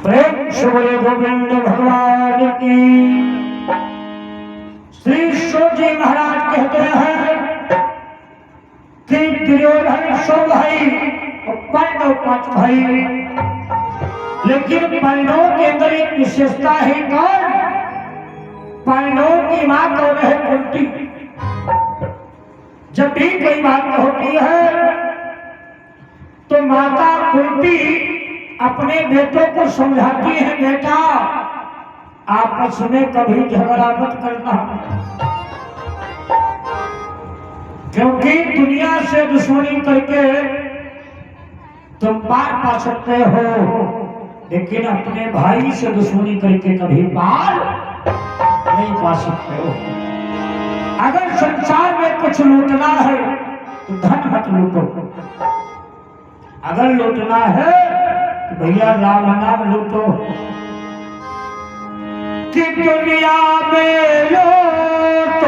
प्रेम श्री गोविंद भगवान की। श्री शिवजी महाराज कहते हैं कि दुर्योधन 100 भाई और पांडव 5 भाई, लेकिन पांडवों के अंदर एक विशेषता है। कौन? पांडवों की मां कौन है? कुंती। जब भी कोई बात होती है तो माता कुंती अपने बेटों को समझाती है, बेटा आपस में कभी झगड़ा मत करना, क्योंकि दुनिया से दुश्मनी करके तुम पार पा सकते हो, लेकिन अपने भाई से दुश्मनी करके कभी पार नहीं पा सकते हो। अगर संसार में कुछ लूटना है तो धन मत लूटो, अगर लूटना है तो भैया राम नाम लूटो। कि दुनिया में लूट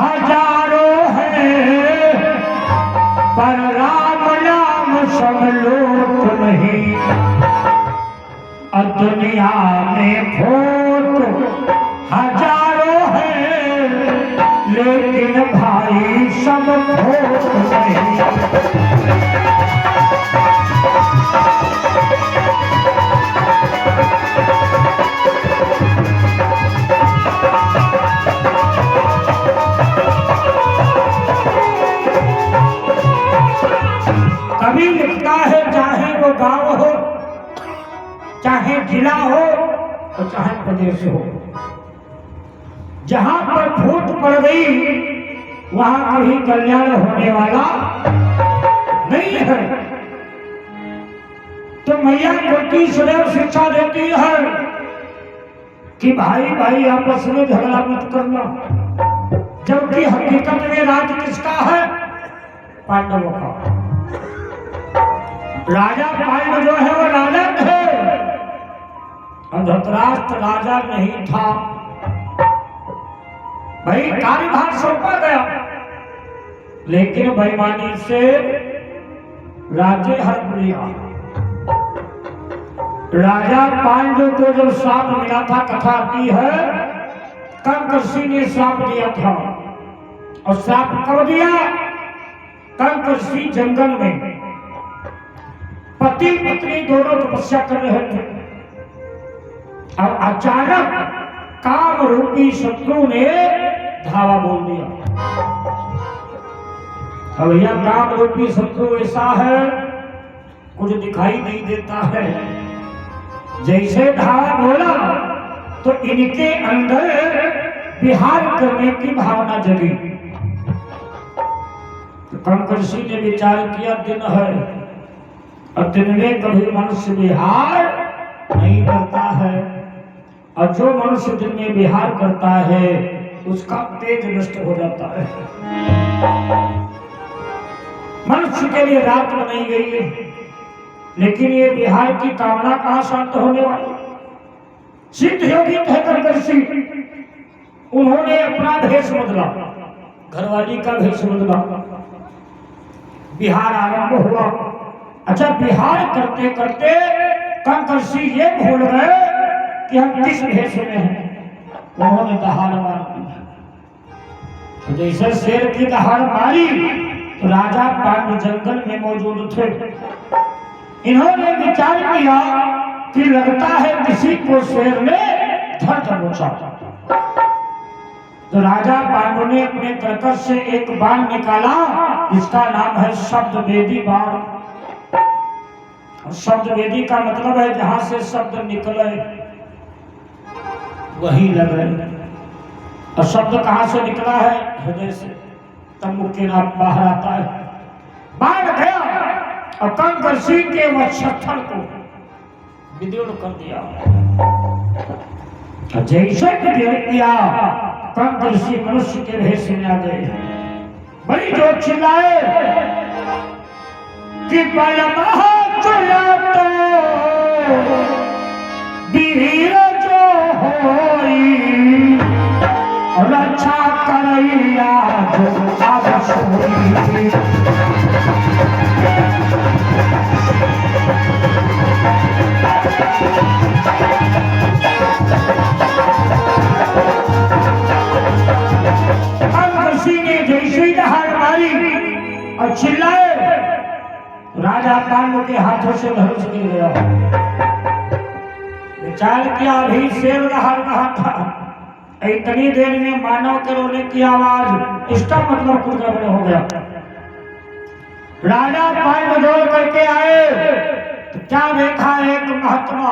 हजारों है, पर राम नाम सब लूट नहीं। और दुनिया में खोट हजारों है, लेकिन भाई सब खोट नहीं। कभी लिखता है, चाहे वो गांव हो, चाहे जिला हो, और चाहे प्रदेश हो, जहां पर फूट पड़ गई वहां कभी कल्याण होने वाला नहीं है। तो मैया कुंती सदैव शिक्षा देती है कि भाई भाई आपस में झगड़ा मत करना, जबकि हकीकत में राज किसका है? पांडवों का। राजा पांडव जो है वो राजा थे, और धृतराष्ट्र राजा नहीं था। भाई कार्यभार सौंपा गया, लेकिन बेईमानी से राज्य हड़प लिया। राजा पांडव को जो श्राप मिला था, कथा आती है, कंकर्षि ने श्राप दिया था। और श्राप कब दिया? कंकर्षि जंगल में पति पत्नी दोनों तपस्या कर रहे थे, और अचानक काम रूपी शत्रु ने धावा बोल दिया। अब यह काम रूपी शत्रु ऐसा है, कुछ दिखाई नहीं देता है। जैसे धावा बोला तो इनके अंदर विहार करने की भावना जगी। तो कंकर्षि ने विचार किया, दिन है और दिन में कभी मनुष्य विहार नहीं करता है, और जो मनुष्य दिन में विहार करता है उसका तेज नष्ट हो जाता है। मनुष्य के लिए रात बनाई गई है, लेकिन ये विहार की कामना कहां शांत होने वाली? सिद्ध योगी थे कंकर्षि, उन्होंने अपना भेष बदला, घरवाली का भेष बदला, विहार आरंभ हुआ। अच्छा, विहार करते करते कंकर्षि ये भूल गए कि हम किस भेष में हैं। उन्होंने दहाड़ मार दी। तो जैसे शेर की दहाड़ मारी तो राजा पांडव जंगल में मौजूद थे। इन्होंने विचार किया कि लगता है किसी को शेर ने धड़ दबोचा। तो राजा पांडव ने अपने कर्कश से एक बाण निकाला, जिसका नाम है शब्द वेदी बाण। शब्द वेदी का मतलब है जहां से शब्द निकले वही लगे। और शब्द कहां से निकला है? हृदय से। तब मुख के नाम बाहर आता है। बाण गया और कंकर्षि के वक्षस्थल को विदीर्ण कर दिया। जैसे विदीर्ण किया, कंकर्षि मनुष्य के भेष में आ गए। बड़ी जोर चिल्लाए कि बलमहा चुलातो वीर जो होई, रक्षा करैया जो आवश होई। के हाथों से धनुष गिर गया। विचार किया अभी शेर रहा था, इतनी देर में मानव के रोने की आवाज, इसका मतलब कुछ गड़बड़ हो गया। राजा पांडव दौड़ करके आए तो क्या देखा, एक महात्मा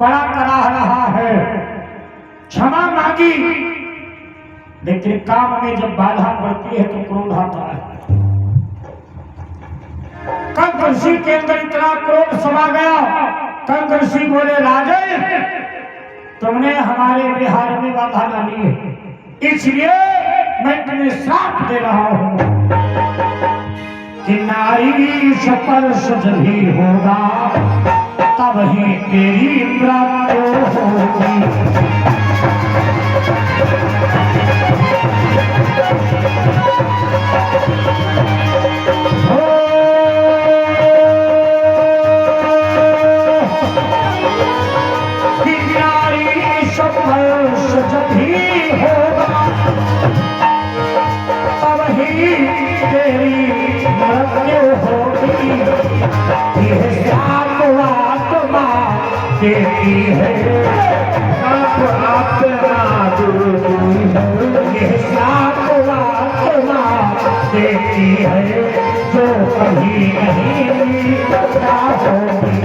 बड़ा कराह रहा है, क्षमा मांगी, लेकिन काम में जब बाधा पड़ती है तो क्रोध आता है। कंकर्षि के अंदर इतना क्रोध समा गया, कंकर्षि बोले राजे तुमने हमारे बिहार में बाधा डाली है, इसलिए मैं तुम्हें श्राप दे रहा हूं कि नारी स्पर्श जब ही होगा तब ही तेरी मृत्यु होगी। देती है आप आत्मा ये साप आत्मा देती है जो कभी नहीं पता होगी।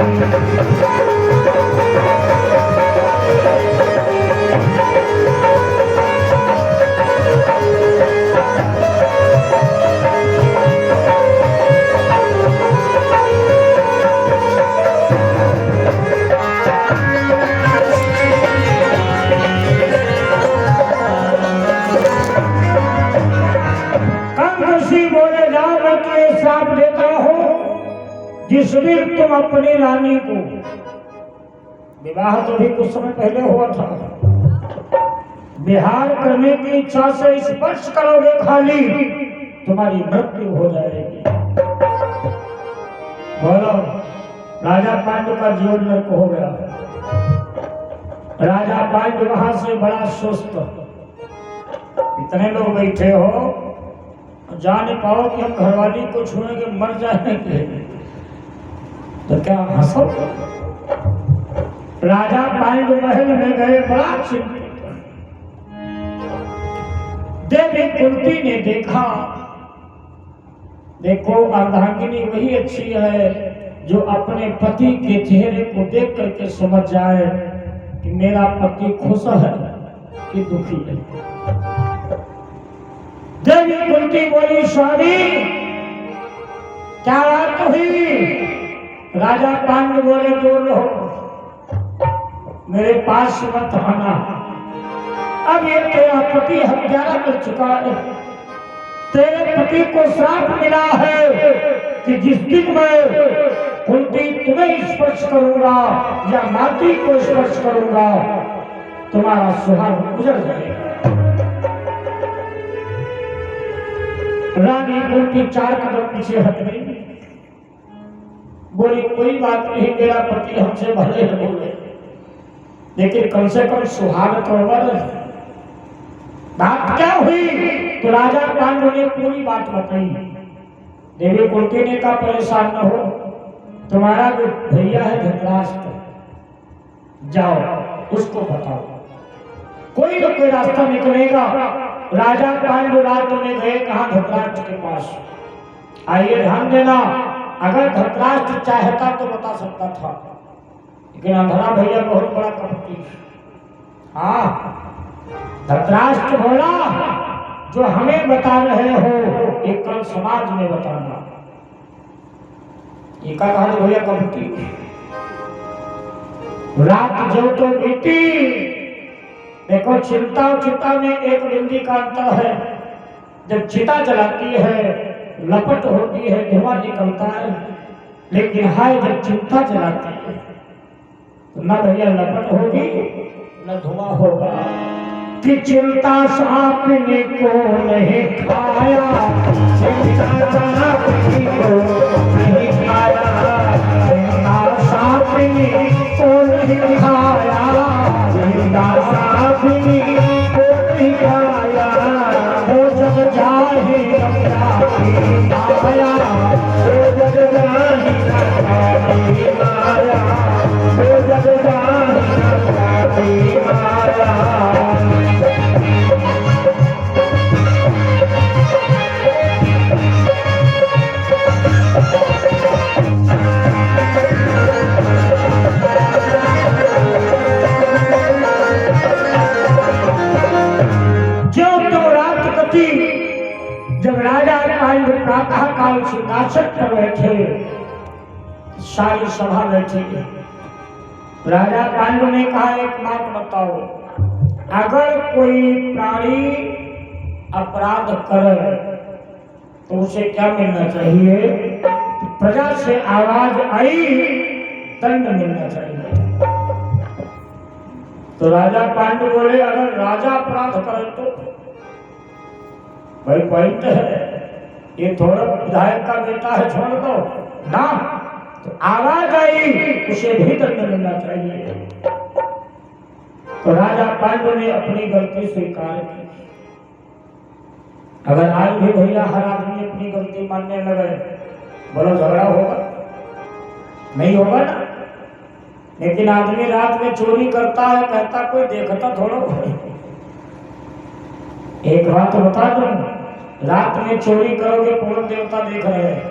जिस दिन तुम अपनी रानी को, विवाह तो भी कुछ समय पहले हुआ था, विहार करने की इच्छा से स्पर्श करोगे खाली तुम्हारी मृत्यु हो जाएगी। बोलो, राजा पांडु का जीवन नरक हो गया। राजा पांडु वहां से बड़ा सुस्त, इतने लोग बैठे हो, जान पाओ कि हम घरवाली को छूएंगे मर जाएंगे तो क्या हंसो। राजा पांडु महल में गए, बड़ा चिंतित। देवी कुंती ने देखा, देखो अर्धांगिनी वही अच्छी है जो अपने पति के चेहरे को देख करके समझ जाए कि मेरा पति खुश है कि दुखी है। देवी कुंती बोली, स्वामी क्या बात हुई? राजा पांडु बोले, दूर रहो, मेरे पास मत आना। अब ये तेरा पति हत्यारा कर चुका है, तेरे पति को श्राप मिला है कि जिस दिन मैं कुंती तुम्हें स्पर्श करूंगा या माटी को स्पर्श करूंगा तुम्हारा सुहाग गुजर जाएगा। रानी कुंती 4 कदम पीछे हट गई, बोली कोई बात नहीं, मेरा पति हमसे भले न बोले, लेकिन कम से कम सुहाग तो अमर। बात क्या हुई? तो राजा पांडु ने पूरी बात बताई। देवी कुंती ने कहा परेशान न हो, तुम्हारा जो भैया है धृतराष्ट्र, जाओ उसको बताओ, कोई न कोई रास्ता निकलेगा। राजा पांडु रात में गए कहा? धृतराष्ट्र के पास। आइए ध्यान देना, अगर धृतराष्ट्र चाहता तो बता सकता था, लेकिन अंधरा भैया बहुत बड़ा कपटी। हाँ, धृतराष्ट्र बोला जो हमें बता रहे हो एक कल समाज में बताना। ये का कहा भैया कपटी। रात जो तो बीती, देखो चिंता और चिता में एक बिंदी का अंतर है। जब चिता जलाती है लपट होती है, धुआं निकलता है, लेकिन हाय जब चिंता जलाती है तो न भैया लपट होगी न धुआं होगा। कि चिंता सापनी को नहीं खाया, चिंता सापनी को नहीं खाया, चिंता सापनी को नहीं खाया, चिंता सापनी को नहीं खाया। वो जग जाहि आया, वो जग जाहि आसन पर बैठे, सारी सभा बैठी। राजा पांडु ने कहा एक बात बताओ, अगर कोई प्राणी अपराध करे तो उसे क्या मिलना चाहिए? प्रजा से आवाज आई, दंड मिलना चाहिए। तो राजा पांडु बोले अगर राजा अपराध करे तो भाई पॉइंट है, ये थोड़ा विधायक का बेटा है, छोड़ दो ना। तो आवाज आई, उसे भी दंड मिलना चाहिए। तो राजा पांडु ने अपनी गलती स्वीकार की। अगर आज भी भैया हर आदमी अपनी गलती मानने लगे, बोलो झगड़ा होगा? नहीं होगा ना। लेकिन आदमी रात में चोरी करता है, कहता कोई देखता थोड़ा। एक बात बता दो, रात में चोरी करोगे, पूर्ण देवता देख रहे हैं,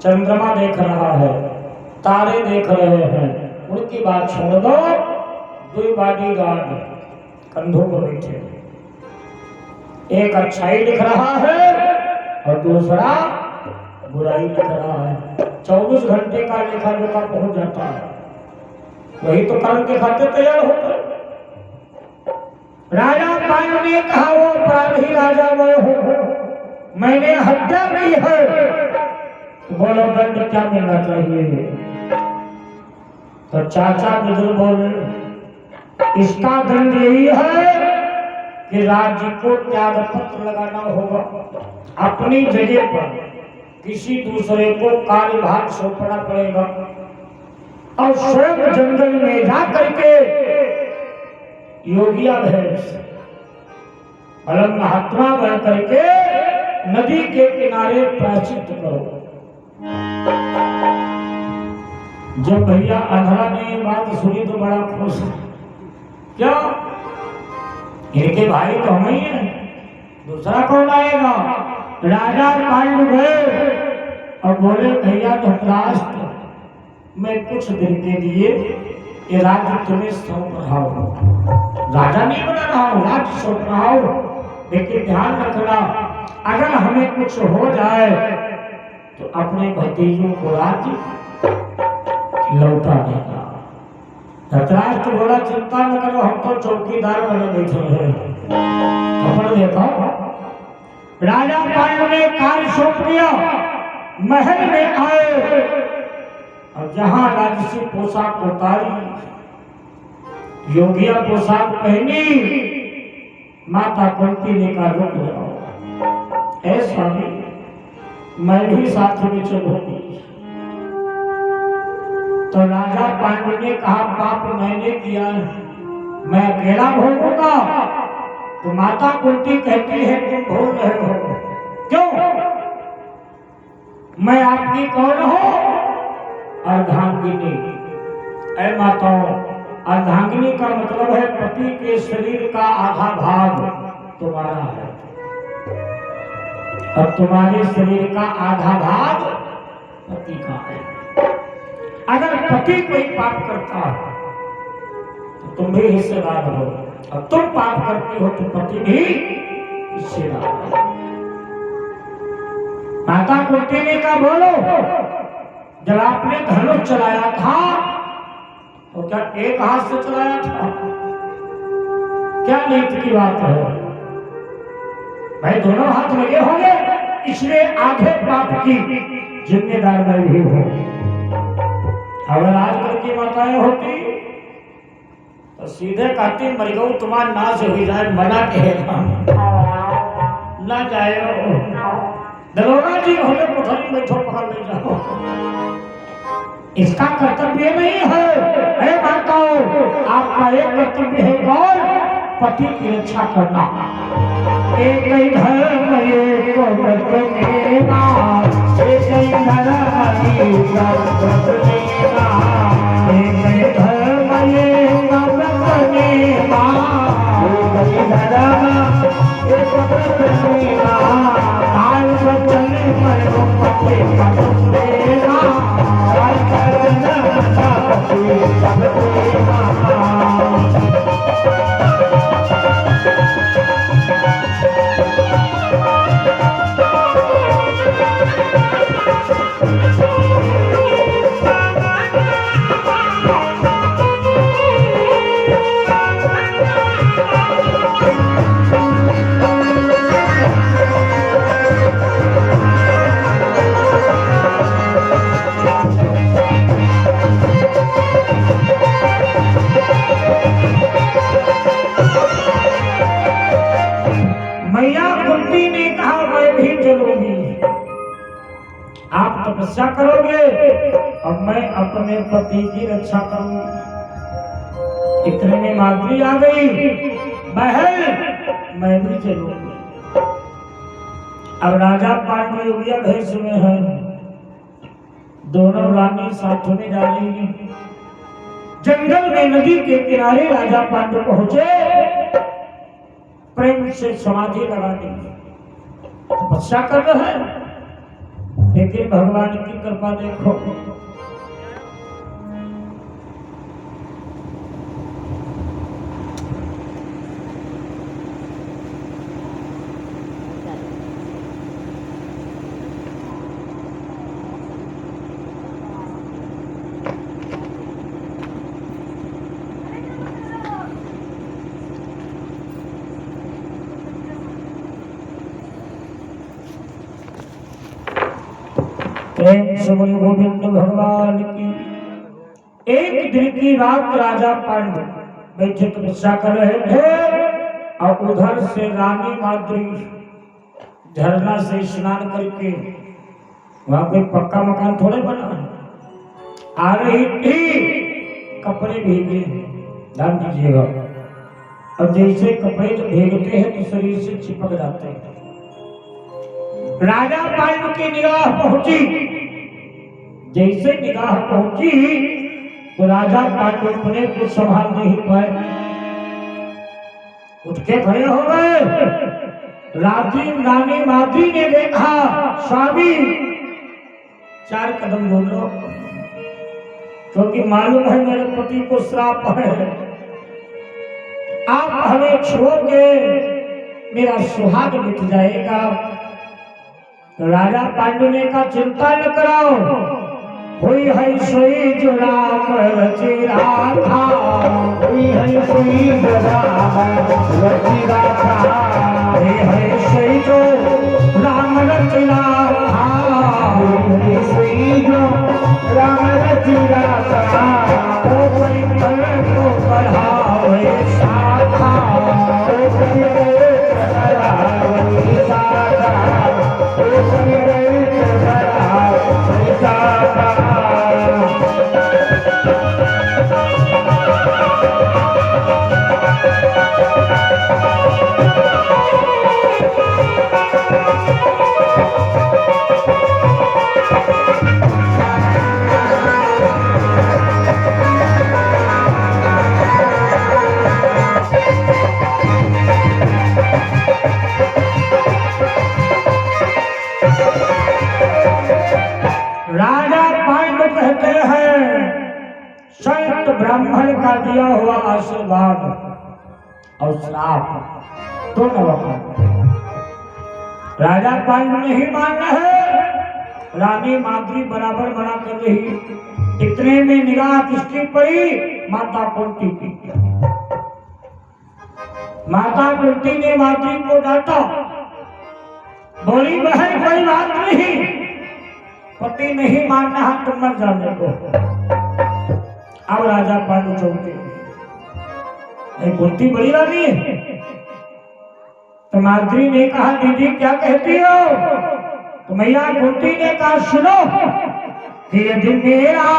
चंद्रमा देख रहा है, तारे देख रहे हैं, उनकी बात छोड़ दो। दो बॉडीगार्ड कंधों पर बैठे, एक अच्छाई लिख रहा है और दूसरा बुराई लिख रहा है। 24 घंटे का लेखा जोखा पहुंच जाता है, वही तो कर्म के खाते तैयार होते। राजा पांडु ने कहा वो अपराधी राजा मैं हूं, मैंने हत्या की है, बोलो दंड क्या मिलना चाहिए? तो चाचा बुजुर्ग बोले इसका दंड यही है कि राज्य को त्याग पत्र लगाना होगा, अपनी जगह पर किसी दूसरे को कार्यभार सौंपना पड़ेगा और स्वयं जंगल में जा करके योगिया भैंस अलग महात्मा बन करके नदी के किनारे प्रायश्चित करो। जब भैया अंधरा ने ये बात सुनी तो बड़ा खुश। क्या इनके भाई तो हम ही हैं, दूसरा कौन आएगा? राजा पांडु गए और बोले भैया धृतराष्ट्र, मैं कुछ दिन के लिए ये राज्य तुम्हें सौंप रहा हूं, राजा नहीं बना रहा हूं, राज्य सौंप रहा हूं, लेकिन ध्यान रखना अगर हमें कुछ हो जाए तो अपने भतीजों को राज्य लौटा देगा। धृतराष्ट्र बोला चिंता न करो, हम तो चौकीदार बने बैठे हैं। खबर देखो, राजा पांडु ने कार्य सौंप दिया, महल में आए और जहां राजसी पोशाक उतारी, योगिया पोशाक पहनी, माता कुंती ने कहा रुक जाओ, ऐ स्वामी मैं भी साथ में चलूंगी। तो राजा पांडु ने कहा पाप मैंने किया, मैं अकेला भोगूंगा। तो माता कुंती कहती है तुम भोग रहे हो, क्यों? मैं आपकी कौन हूं? अर्धांगिनी। ऐ माताओं, अर्धांगिनी का मतलब है पति के शरीर का आधा भाग तुम्हारा है और तुम्हारे शरीर का आधा भाग पति का है। अगर पति कोई पाप करता है तो तुम भी हिस्सेदार हो, और तुम पाप करती हो तो पति भी हिस्सेदार है। माता कुंती ने कहा बोलो, जब आपने धनुष चलाया था तो क्या एक हाथ से चलाया था? क्या नीति की बात है भाई? दोनों हाथ लगे होंगे, इसलिए आधे पाप की जिम्मेदार मैं भी हूं। अगर आजकल की माताएं होती तो सीधे कहती मरिगो तुम्हारा नाश हो जाए, मना कहेगा ना जाए। दरोगा जी हमें कोठरी में बैठो, पकड़ ले जाओ। इसका कर्तव्य नहीं है माताओं, आपका एक कर्तव्य है कौन? पति की रक्षा करना। एक ही धर्म एक व्रत मेरा, एक ही धर्म एक व्रत मेरा, एक ही धर्म एक व्रत मेरा, एक ही धर्म एक व्रत मेरा, काल बचन मरो पति पद मेरा, काल करना पति पद मेरा। आप तपस्या करोगे और मैं अपने पति की रक्षा करूंगी। इतने में माद्री आ गई, बहन मैं भी चलूंगी। अब राजा पांडु योगिया भेष में है, दोनों रानी साथ में जा रही हैं। जंगल में नदी के किनारे राजा पांडु पहुंचे, प्रेम से समाधि लगा दी, तपस्या कर रहे हैं। लेकिन भगवान की कृपा देखो, प्रेम से बोले गोविंद भगवान की। एक दिन की रात राजा पांडु बैठे तपस्या कर रहे थे और उधर से रानी माद्री झरना से स्नान करके, वहां कोई पक्का मकान थोड़े बना, आ रही थी, कपड़े भीगे, ध्यान दीजिएगा। अब जैसे कपड़े जो भीगते हैं तो शरीर से चिपक जाते हैं। राजा पांडु की निगाह पहुंची, जैसे निगाह पहुंची तो राजा पांडु अपने को संभाल नहीं पाए, उठ के खड़े हो गए। रानी माद्री ने देखा, स्वामी 4 कदम बोल लो, क्योंकि मालूम है मेरे पति को श्राप है, आप हमें छोड़ोगे मेरा सुहाग मिट जाएगा। तो राजा पांडु ने कहा चिंता न कराओ, हुई है सोई जो राम रचि राखा, हुई है सोई जो राम रचि राखा, हुई है सोई जो राम रचि राखा, हुई है सोई जो राम रचि राखा। ओ कोई कर को बढ़ावे शाखा, ओ कोई बढ़ावे शाखा, ओ कोई बढ़ावे शाखा। राजा पांडु कहते हैं संत ब्राह्मण का दिया हुआ आशीर्वाद और श्राप दोनों वक्त राजा पांडु नहीं मानना है, रानी माद्री बराबर मना कर रही। इतने में निगाह किसकी पड़ी? माता कुंती की। माता कुंती ने माद्री को डांटा, बोली बहन कोई बात नहीं, पति नहीं मानना है तो मर जाने को। अब राजा पांडु चौंके, कुंती बड़ी रानी है। तो माद्री ने कहा दीदी क्या कहती हो? तो मैया कुंती ने कहा सुनो कि यदि मेरा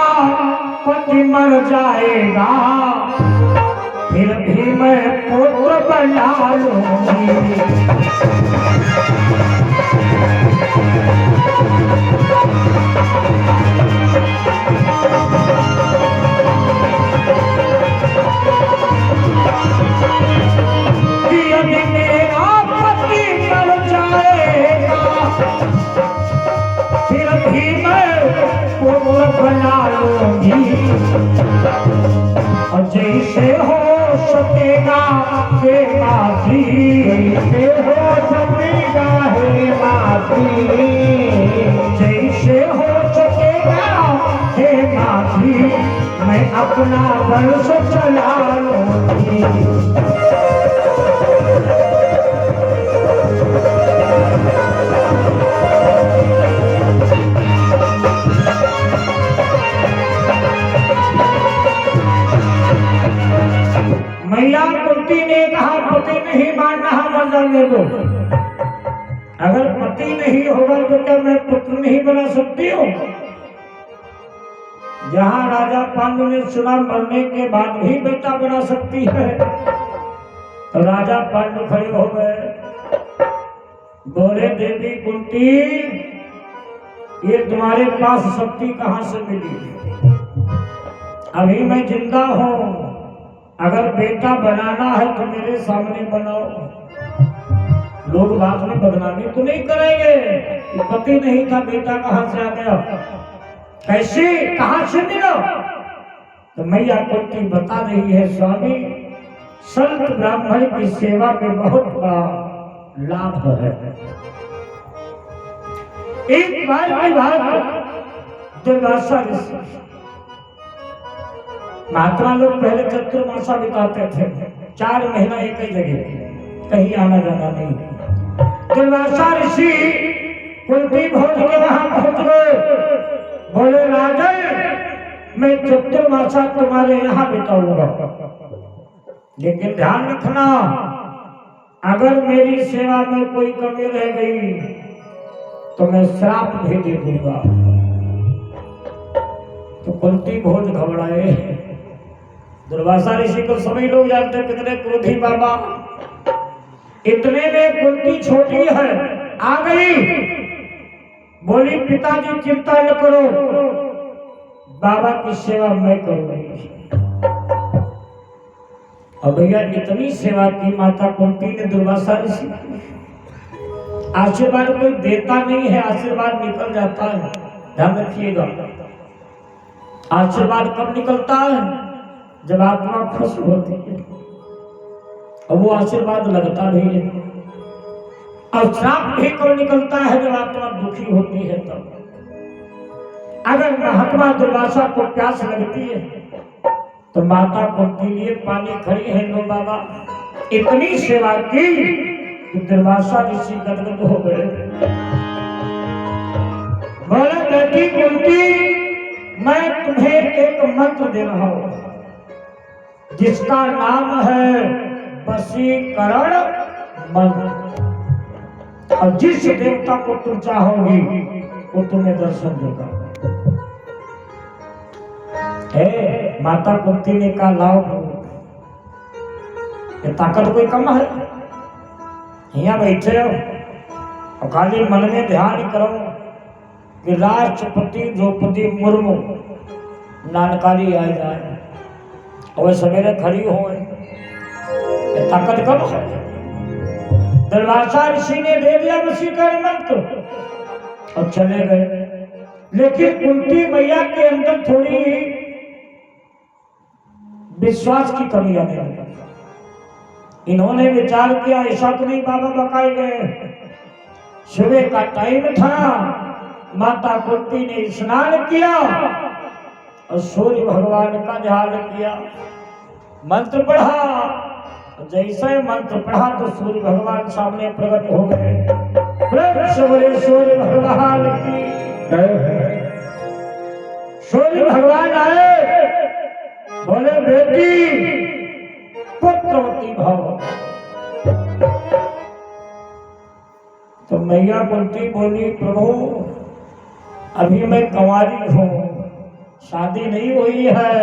पति मर जाएगा फिर भी मैं पुत्र बना लूंगी। यदि मेरा पति मर जाएगा फिर भी मैं पुत्र बना लूंगी। और जैसे हो सकेगा हे माद्री, जैसे हो सकेगा हे माद्री, जैसे हो सकेगा हे माद्री, मैं अपना वंश चला लूंगी। मैया कुंती ने कहा पति नहीं मानना, मर जाने दो। अगर पति नहीं होगा तो क्या मैं पुत्र नहीं बना सकती हूँ? जहाँ राजा पांडु ने सुना मरने के बाद भी बेटा बना सकती है, तो राजा पांडु खड़े हो गए, बोले देवी कुंती, ये तुम्हारे पास शक्ति कहाँ से मिली? अभी मैं जिंदा हूँ, अगर बेटा बनाना है तो मेरे सामने बनाओ। लोग बाद में बदनामी तो नहीं करेंगे कि पति नहीं था, बेटा कहाँ से आ गया, कैसे कहाँ से मिला? तो मैया कुंती बता रही है, स्वामी संत ब्राह्मण की सेवा में बहुत बड़ा लाभ है। एक बार की बात, दुर्वासा ऋषि, महात्मा लोग पहले चतुर्मासा बिताते थे, 4 महीना एक ही जगह, कहीं आना जाना नहीं। दुर्वासा ऋषि कुंती भोज के वहां पहुंच गए, बोले राजन मैं चतुर्मासा तुम्हारे यहाँ बिताऊंगा, लेकिन ध्यान रखना अगर मेरी सेवा में कोई कमी रह गई तो मैं श्राप भी दे दूंगा। तो कुंती भोज घबराए। दुर्वासा ऋषि को सभी लोग जानते हैं कितने क्रोधी बाबा। इतने में कुंती छोटी है, आ गई, बोली पिताजी चिंता न करो, बाबा की सेवा मैं करूंगी। और भैया इतनी सेवा की माता कुंती ने दुर्वासा ऋषि। आशीर्वाद कोई देता नहीं है, आशीर्वाद निकल जाता है, ध्यान रखिएगा। आशीर्वाद कब निकलता है? जब आत्मा खुश होती है, और वो आशीर्वाद लगता भी है। और श्राप भी कब निकलता है? जब आत्मा दुखी होती है तब। अगर महात्मा दुर्वासा को प्यास लगती है तो माता कुंती लिए पानी खड़ी है, लो बाबा। इतनी सेवा की कि दुर्वासा ऋषि गदगद हो गए। बोले बेटी कुंती, मैं तुम्हें एक मंत्र दे रहा हूं जिसका नाम है वशीकरण मंत्र, और जिस देवता को तुम चाहोगी वो तुम्हें दर्शन देगा। माता कुंती ने कहा लाओ, ये ताकत कोई कम है? यहाँ बैठे हो और खाली मन में ध्यान करो कि राष्ट्रपति द्रौपदी मुर्मू नानकारी आ जाए और सवेरे खड़ी हो, ताकत कम है? दुर्वासा ऋषि ने दे दिया वशीकरण मंत्र और चले गए। लेकिन कुंती मैया के अंदर थोड़ी विश्वास की कमी आने लगी। इन्होंने विचार किया ऐसा तो नहीं बाबा बकाए गए, सुबह का टाइम था, माता कुंती ने स्नान किया और सूर्य भगवान का ध्यान किया, मंत्र पढ़ा। जैसे मंत्र पढ़ा तो सूर्य भगवान सामने प्रकट हो गए। सूर्य भगवान की सूर्य भगवान आए, बोले बेटी पुत्रवती भव। तो मैया कुंती बोली प्रभु अभी मैं कंवारी हूँ, शादी नहीं हुई है,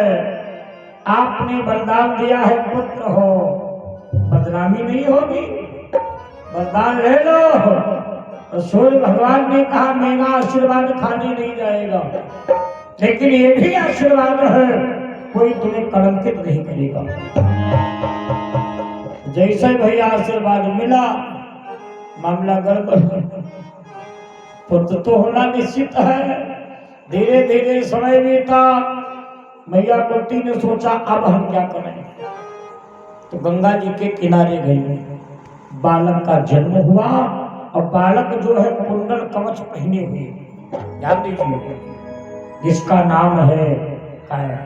आपने वरदान दिया है पुत्र हो, बदनामी नहीं होगी, वरदान ले लो। और सूर्य भगवान ने कहा मेरा आशीर्वाद खाली नहीं जाएगा, लेकिन ये भी आशीर्वाद है कोई तुम्हें कलंकित नहीं करेगा। जैसे भैया आशीर्वाद मिला, मामला गड़बड़, पुत्र तो होना निश्चित है। धीरे धीरे समय बीता, मैया कुंती ने सोचा अब हम क्या करें, तो गंगा जी के किनारे गई, बालक का जन्म हुआ और बालक जो है कुंडल कवच पहने हुए, ध्यान दीजिए, जिसका नाम है काया।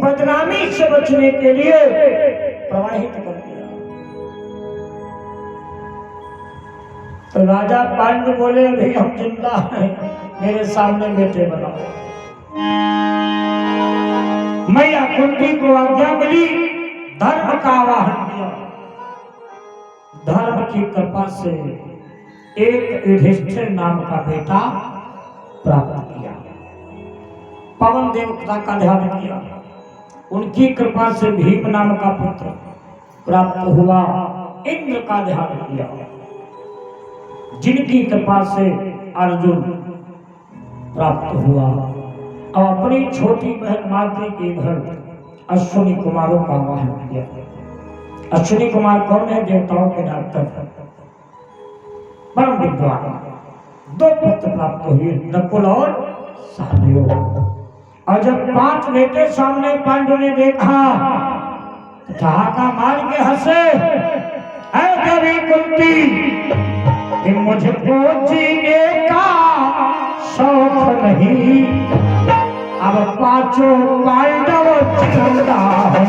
बदनामी से बचने के लिए प्रवाहित कर दिया। तो राजा पांडु बोले अभी हम जिंदा हैं, मेरे सामने बेटे बनाओ। मैया कुंती को आज्ञा मिली, धर्म का आवाहन किया। धर्म की कृपा से एक युधिष्ठिर नाम का बेटा प्राप्त किया। पवन देवता का ध्यान किया, उनकी कृपा से भीम नाम का पुत्र प्राप्त हुआ। इंद्र का ध्यान किया, जिनकी कृपा से अर्जुन प्राप्त हुआ। और अपनी छोटी बहन माद्री के घर अश्विनी कुमारों का आवाहन किया। अश्विनी कुमार कौन है? देवताओं के डॉक्टर, परम विद्वान। 2 पुत्र प्राप्त हुए, नकुल और सहदेव। और जब 5 बेटे सामने पांडु ने देखा तो ठहाका मार के हंसे, है कभी कुंती कि मुझको जीने का शौक नहीं, अब 5 पांडव जिंदा है।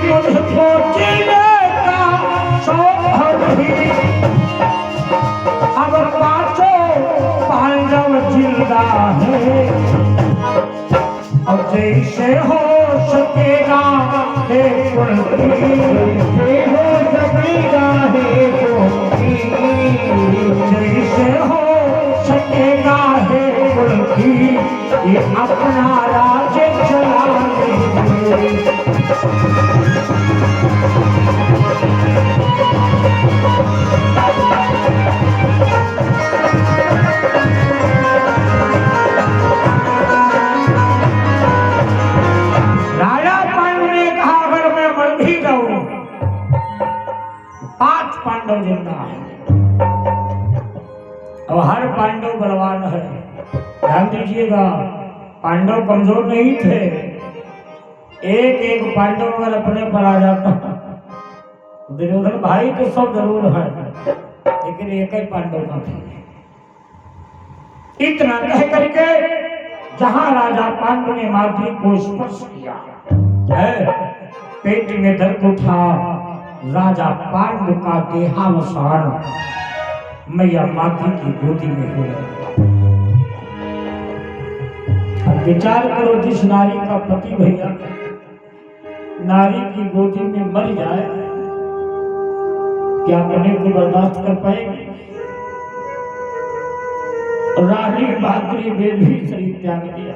मुझको जीने का शौक नहीं, अब 5 पांडव जिंदा है। अब जैसे हो सकेगा हे कुंती, हो सकेगा हे कुंती, जैसे हो सकेगा हे कुंती, ये अपना राज्य चला लेंगे। राजा पांडु ने कहा, अगर मैं मर भी जाऊं 5 पांडव जिंदा है। अब हर पांडव बलवान है, ध्यान दीजिएगा, पांडव कमजोर नहीं थे। एक पांडव अगर अपने पर आ जाता, दुर्योधन भाई तो सब जरूर है, लेकिन एक ही पांडव का था। इतना कह करके जहां राजा पांडु ने माद्री को स्पर्श किया, पेट में दर्द उठा, राजा पांडु का देहावसान मैया माद्री की गोदी में हो गया। अब विचार करो, जिस नारी का पति भैया नारी की गोदी में मर जाए, क्या अपने को बर्दाश्त कर पाएगी? रानी माद्री ने भी शरीर त्याग दिया।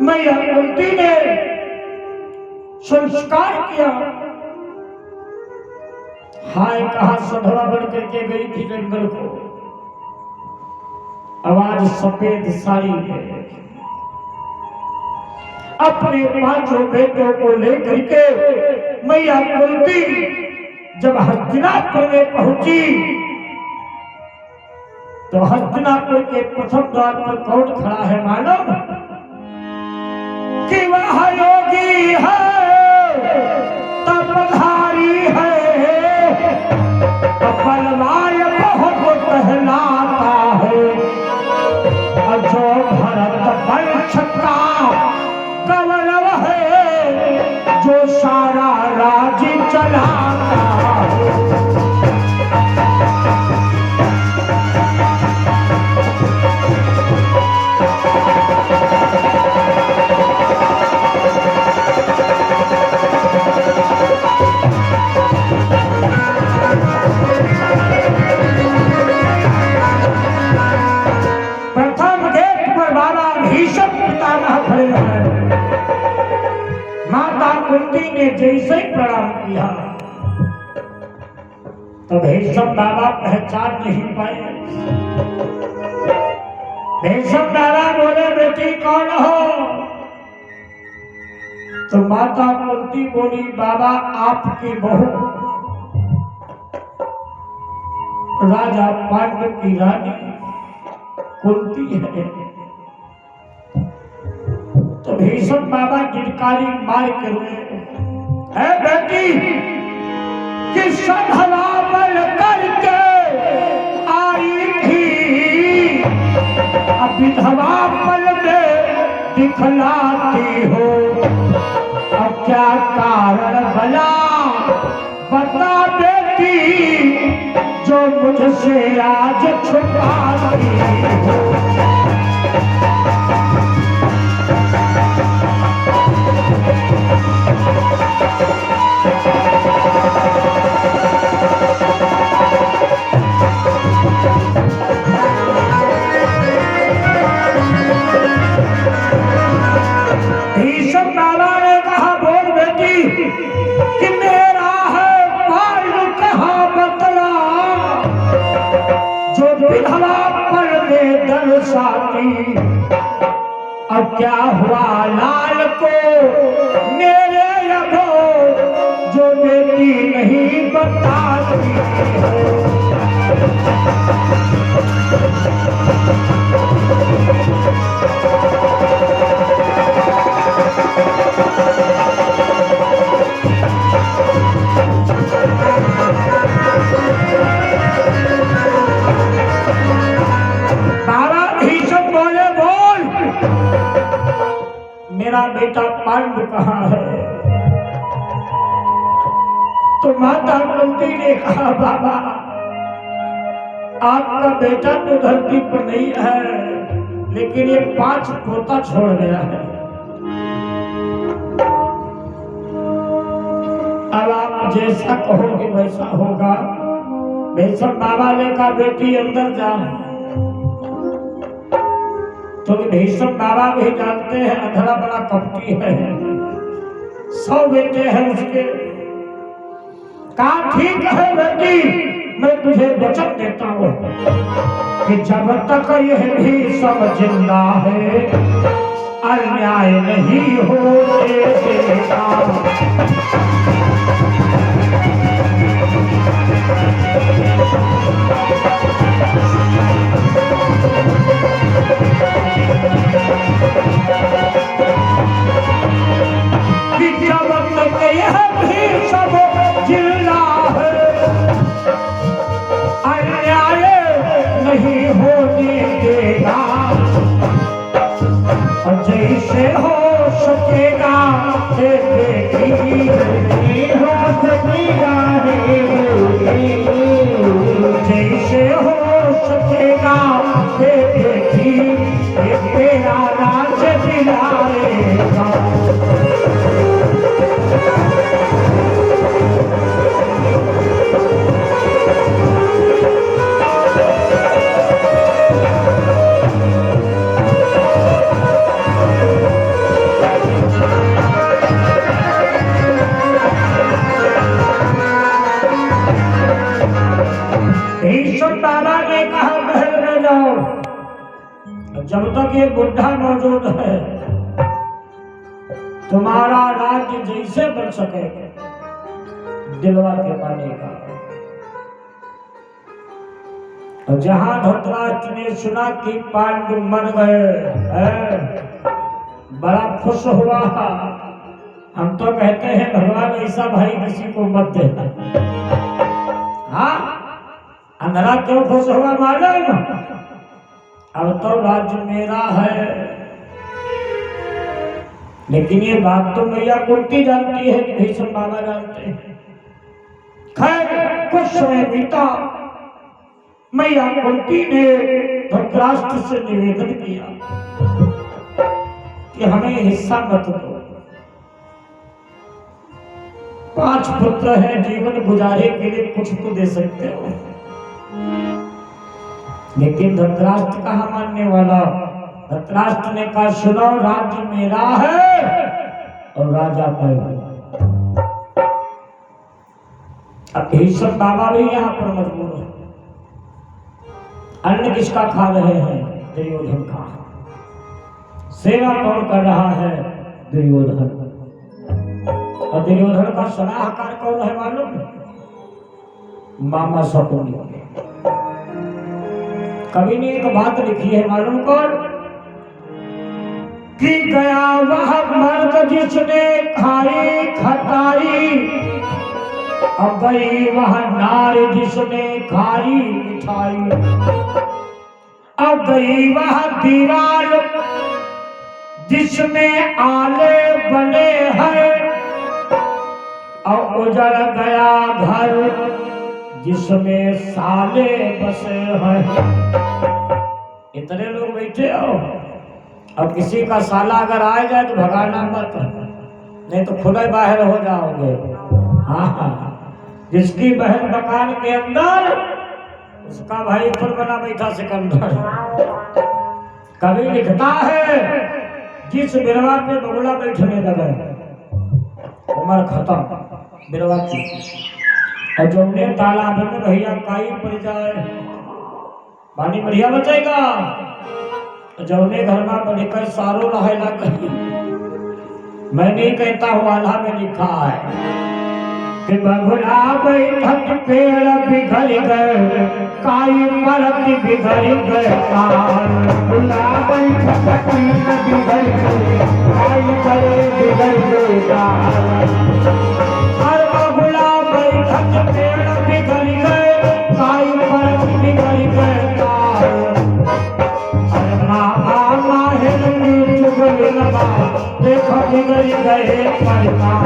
मैया कुंती ने संस्कार किया। हाय कहा सधवा बन करके गई थी जंगल को, आवाज सफेद साड़ी है। अपने 5 बेटों को लेकर के मैया कुंती जब हस्तिनापुर में पहुंची तो हस्तिनापुर के प्रथम द्वार पर कौन खड़ा है मालूम? कि वह योगी है, तपधारी है, बलवान बहुत कहलाता है, जो भरत वंश का गौरव है, जो सारा राज्य चलाता है। माता कुंती ने जैसे ही प्रणाम किया तो भीष्म बाबा पहचान नहीं पाए। भीष्म बाबा बोले, बेटी कौन हो? तो माता कुंती बोली, बाबा आपकी बहू राजा पांडु की रानी कुंती है। तो भीष्म बाबा गिरकारी मार के रोए, है बेटी कि सधवा बल करके आई थी, अब विधवा पल में दिखलाती हो, अब क्या कारण भला बता बेटी, जो से आज छुपाती हो। भीष्म बाबा ने कहा बोल बेटी कि मेरा है बाल कहाँ बतला, जो विधवा पर में दर्शाती। अब क्या हुआ लाल को मेरे अबो, जो बेटी नहीं बताती हो। बाबा भीष्म बोले बोल मेरा बेटा पांडु कहाँ है। तो माता कुंती ने कहा बाबा आपका बेटा तो धरती पर नहीं है, लेकिन ये 5 पोता छोड़ गया है। अब आप जैसा कहोगे वैसा होगा। भीष्म बाबा ने कहा बेटी अंदर जा। तो भीष्म बाबा भी जानते हैं अधरा बड़ा कपटी है, 100 बेटे हैं उसके। कहा ठीक है बेटी मैं तुझे वचन देता हूँ कि जब तक यह भी सब जिंदा है अन्याय नहीं होने देगा। कि जब तक यह भी सब जिंदा है अन्याय नहीं होने देगा। और जैसे हो सकेगा हे बेटी हो सकेगा हे बेटी, जैसे हो सकेगा हे बेटी ये तेरा राज दिलाएगा। भीष्म बाबा ने कहा महल में जाओ, जब तक ये बुढ़ा मौजूद है तुम्हारा राज्य जैसे बन सके दिलवा के पाने का। और जहां धृतराष्ट्र ने सुना कि पांडु मर गए बड़ा खुश हुआ। हम तो कहते हैं भगवान ऐसा भाई किसी को मत देना। हाँ अंधरा क्यों खुश हुआ मालूम? अब तो राज्य मेरा है। लेकिन ये बात तो मैया कुंती जानती है कि भीष्म बाबा जानते हैं। खैर कुछ समय बीता, मैया कुंती ने धृतराष्ट्र से निवेदन किया कि हमें हिस्सा मत दो। 5 पुत्र हैं, जीवन गुजारे के लिए कुछ तो दे सकते हो। लेकिन धृतराष्ट्र कहाँ मानने वाला। धृतराष्ट्र ने कहा सुनो राज्य मेरा है और राजा मैं। अब भीष्म बाबा भी यहाँ पर मजबूर है। अन्न किसका खा रहे हैं? दुर्योधन का। सेवा कौन कर रहा है? दुर्योधन। और दुर्योधन का सलाहकार कौन है मालूम? मामा शकुनी। कवि ने एक बात लिखी है मालूम कौन? कि गया वह मर्द जिसने खाई खटाई, अब गई वह नारी जिसने खाई मिठाई। अब गई वह दीवार जिसमें आले बने हैं, और उजड़ गया घर जिसमें साले बसे हैं। इतने लोग बैठे हो, अब किसी का साला अगर आ जाए तो भगाना मत, नहीं तो खुद ही बाहर हो जाओगे। हाँ, जिसकी बहन मकान के अंदर, उसका भाई खुद बना बैठा सिकंदर। कभी लिखता है जिस बिरवा पे बगुला बैठने लगे, उम्र खत्म बिरवा की। और जो उन्हें तालाब में भैया काई पड़ जाए, पानी बढ़िया बचेगा। जो उन्हें घर में बढ़कर सारो रहे ना कहीं, मैं नहीं कहता हूँ, आल्हा में लिखा है कि बगुला बैठक पेड़ बिगड़ गए, काई परत बिगड़ गए, बगुला बैठक पेड़ बिगड़ गए, काई परत बिगड़ गए, और बगुला बैठक पेड़ बिगड़ गए, काई परत बिगड़ गए, अरे मामा माहिर की चुगली लगा, देखो बिगड़ गए परिवार,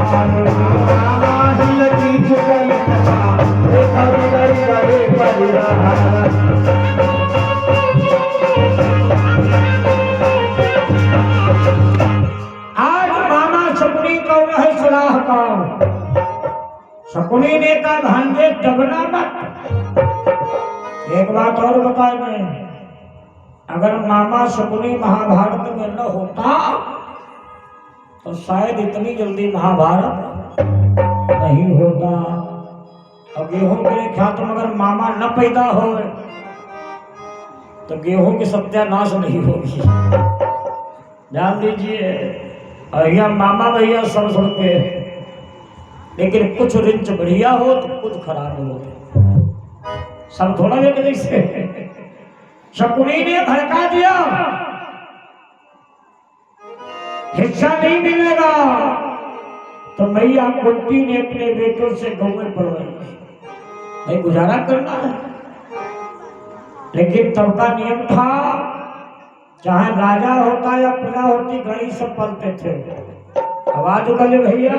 माहिर की चुगली लगा, देखो बिगड़ गए परिवार। आज मामा शकुनी कौन है सलाहकार। शकुनी ने कहा भांजे दबना मत। एक बात और बताए मैं, अगर मामा शकुनी महाभारत में न होता तो शायद इतनी जल्दी महाभारत नहीं होता। और गेहूं के ख्यात में अगर मामा न पैदा हो तो गेहूं की सत्यानाश नहीं होगी, ध्यान दीजिए। और यह मामा भैया सब के, लेकिन कुछ रिंच बढ़िया हो तो कुछ खराब हो, सब थोड़ा एक जैसे। शकुनी ने भड़का दिया, हिस्सा नहीं मिलेगा, तो मैया कुंती ने अपने बेटों से गौएं पड़वाई, नहीं गुजारा करना है। लेकिन तब का नियम था, चाहे राजा होता या प्रजा होती, गाय सब पलते थे। आवाज उगले भैया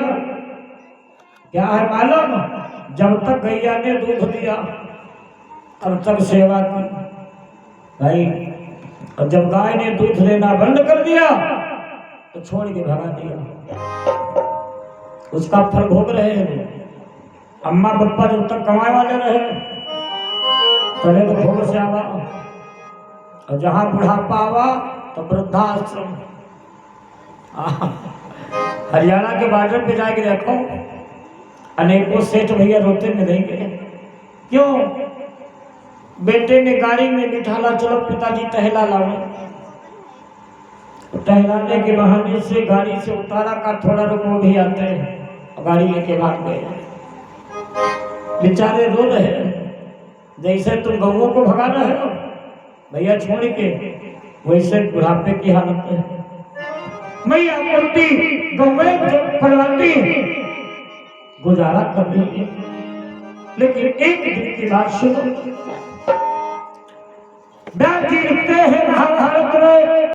क्या है मालूम, जब तक गैया ने दूध दिया तब तक सेवा की भाई, और जब गाय ने दूध देना बंद कर दिया तो छोड़ के भगा दिया। उसका फल भोग रहे हैं। अम्मा पप्पा जब तक कमाए वाले रहे, पहले तो भोग से आवा, और जहां बुढ़ापा आवा तो वृद्धाश्रम। हरियाणा के बॉर्डर पे जाके देखो, अनेकों सेठ भैया रोते मिलेंगे। क्यों? बेटे ने गाड़ी में बिठाला, चलो पिताजी टहला लाओ। टहलाने के बहाने से गाड़ी से उतारा का थोड़ा रुको भी आते हैं, गाड़ी लेके भाग गए। बेचारे रो रहे हैं, जैसे तुम गौओं को भगा रहे हो भैया छोड़ के, वैसे बुढ़ापे की हालत है। मैया कुंती गौएं पलवाती गुजारा कर रही है। लेकिन एक दिन की बात सुनो, व्यास जी लिखते हैं महाभारत में,